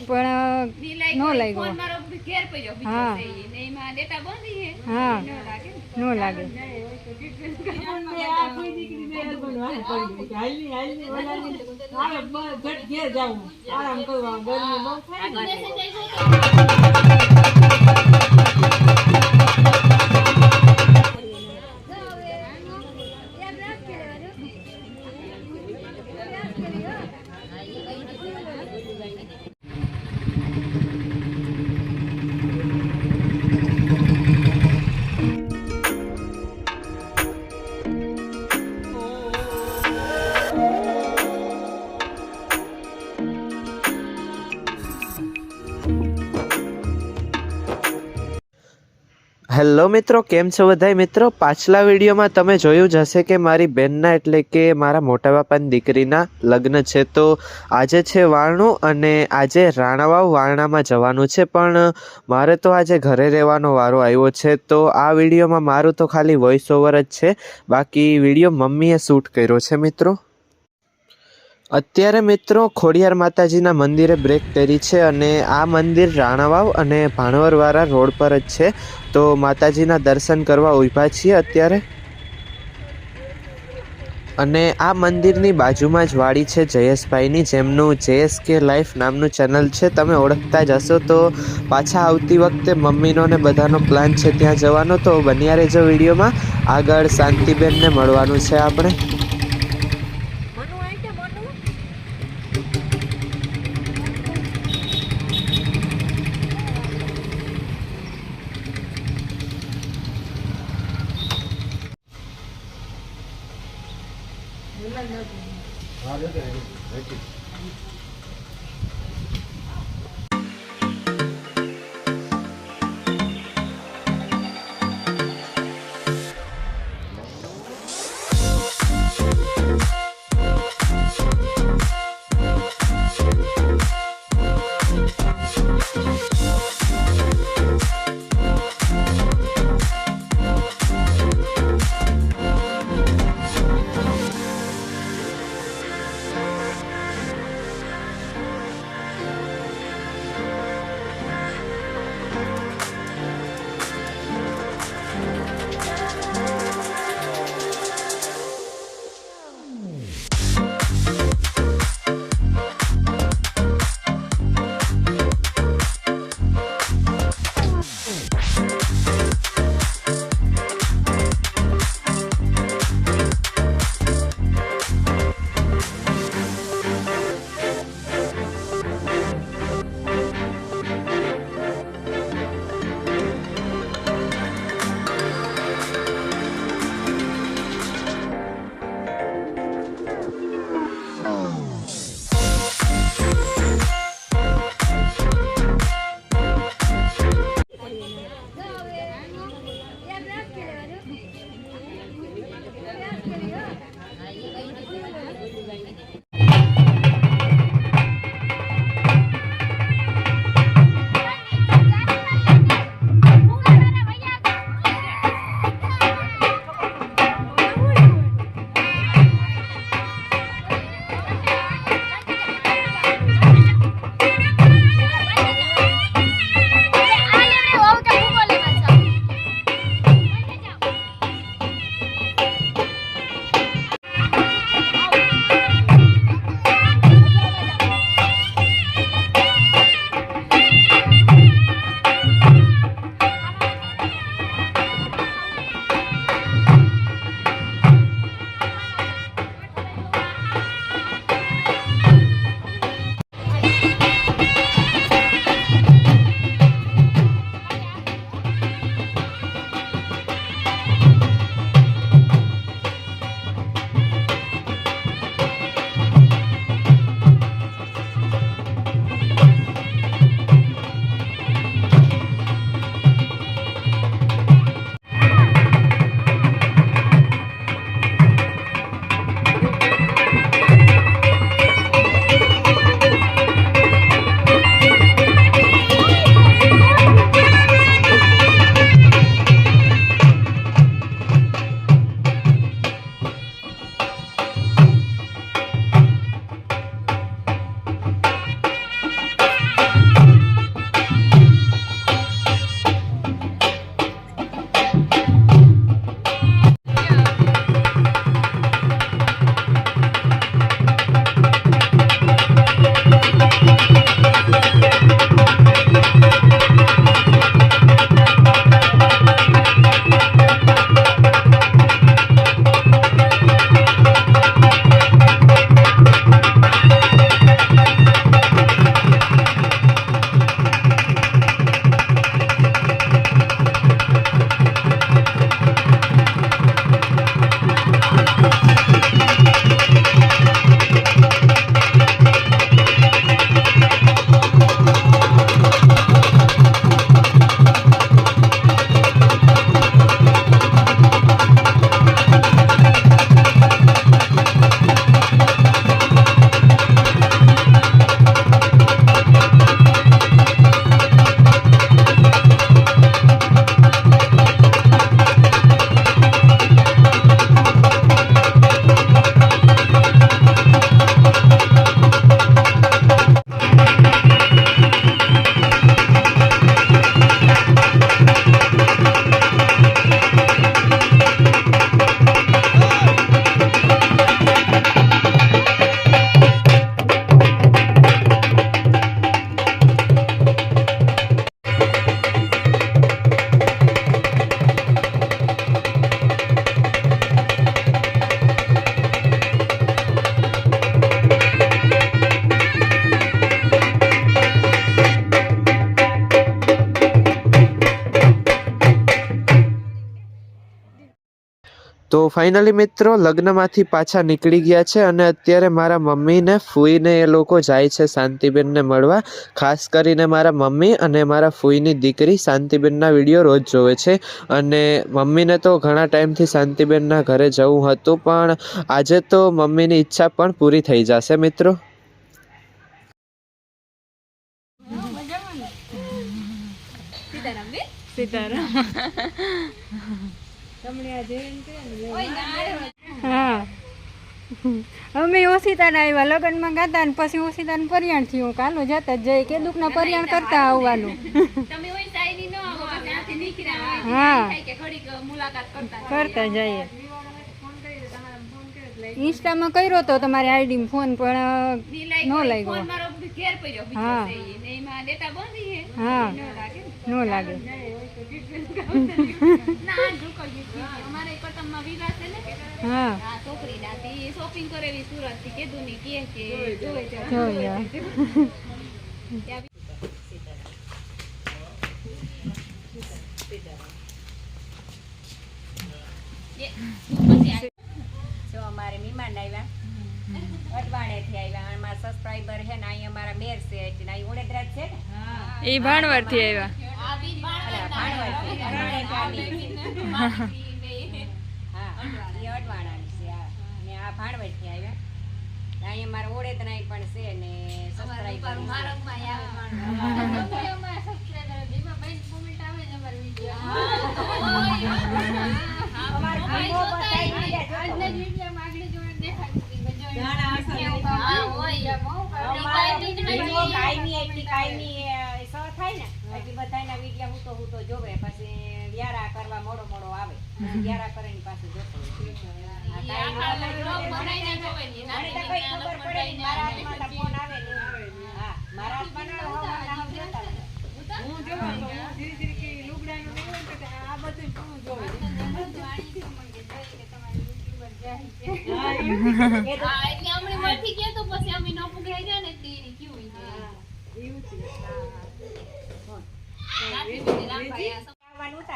પણ નો લાગ્યો હા હા નો લાગે હેલો મિત્રો, કેમ છો બધાય મિત્રો? પાછલા વિડીયોમાં તમે જોયું જ હશે કે મારી બહેનના એટલે કે મારા મોટા બાપાની દીકરીના લગ્ન છે. તો આજે છે વારણું અને આજે રાણાવાવ વારણામાં જવાનું છે, પણ મારે તો આજે ઘરે રહેવાનો વારો આવ્યો છે. તો આ વિડીયોમાં મારું તો ખાલી વોઇસ ઓવર જ છે, બાકી વિડીયો મમ્મીએ શૂટ કર્યો છે મિત્રો. અત્યારે મિત્રો ખોડિયાર માતાજીના મંદિરે બ્રેક કરી છે અને આ મંદિર રાણાવાવ અને ભાણવરવાળા રોડ પર જ છે. તો માતાજીના દર્શન કરવા ઊભા છીએ અત્યારે. અને આ મંદિરની બાજુમાં જ વાડી છે જયેશભાઈની, જેમનું JSK લાઈફ નામનું ચેનલ છે, તમે ઓળખતા જ હશો. તો પાછા આવતી વખતે મમ્મીનો ને બધાનો પ્લાન છે ત્યાં જવાનો, તો બન્યા રહેજો વિડીયોમાં. આગળ શાંતિબેનને મળવાનું છે આપણે. ફાઇનલી મિત્રો લગ્નમાંથી પાછા નીકળી ગયા છે અને અત્યારે મારા મમ્મીને ફૂઈને એ લોકો જાય છે શાંતિબેનને મળવા. ખાસ કરીને મારા મમ્મી અને મારા ફૂઈની દીકરી શાંતિબેનના વિડીયો રોજ જોવે છે અને મમ્મીને તો ઘણા ટાઈમથી શાંતિબેનના ઘરે જવું હતું, પણ આજે તો મમ્મીની ઈચ્છા પણ પૂરી થઈ જશે મિત્રો. હા અમે ઓશિતાને આવ્યા લગ્નમાં ગાતા ને પછી ઓશિતાને પરિયાણ થયું. કાલો જતા જ જઈ કે દુઃખના પરિયાણ કરતા આવવાનું. હા કરતા જઈએ. ઇન્સ્ટામાં કર્યો તો તમારી આઈડી ફોન પણ ન લાગ્યો. હા હા ન લાગે. હા શોપિંગ કરેલી સુરત થી કીધું ની કે જોયા. જો અમારે મહેમાન આવ્યા અટવાડેથી આવ્યા. અમારા સબસ્ક્રાઇબર છે ને અહીં અમારા મેર છે એટલે અહીં ઉડેદરાજ છે ને એ ભાણવડથી આવ્યા. અહીં અમારા ઓળેદરા પણ છે ને સબસ્ક્રાઇબર હું તો જોવે પછી વ્યારા કરવા મોડો આવે. વ્યારા કરીને પાછું જોતો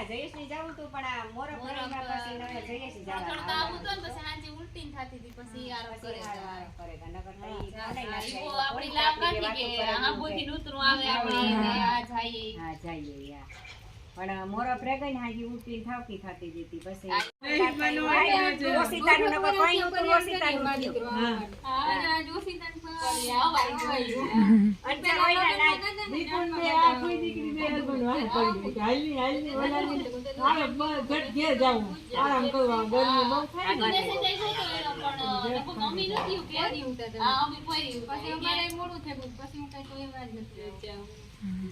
જયેશ ની જવું તું પણ આ મોરો જયેશ પણ મોરો પ્રેગન હાજી ઉલટી થાકી ખાતી જતી પછી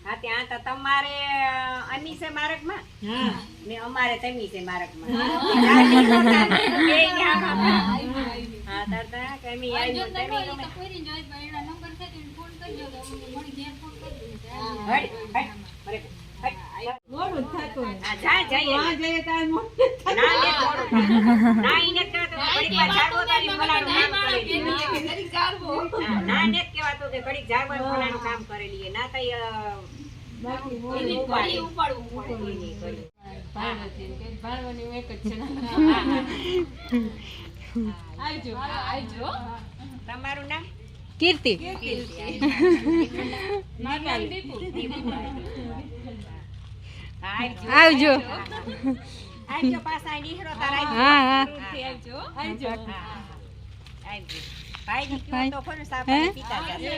હા ત્યાં તો તમારે અની છે માર્ગમાં ને અમારે તમી છે માર્ગમાં. હા તાતા કમી આવી તમી મોડું થતું જા જઈએ ના ને ના ઈને કહેતો ઘડીક વાર જાગો તારી ફલાણું કામ કરેલી. ના ને કહેવાતો કે ઘડીક જાગવા ફલાણું કામ કરેલી ના તઈ બાકી ઉપાડવું એક જ છે. આવજો. તમારું નામ? કીર્તિ. આવજો. આવજો પાછા નીકળો તારા. હા હા આવજો. ભાઈ ની તો ફોન સાફ પીતા જશે.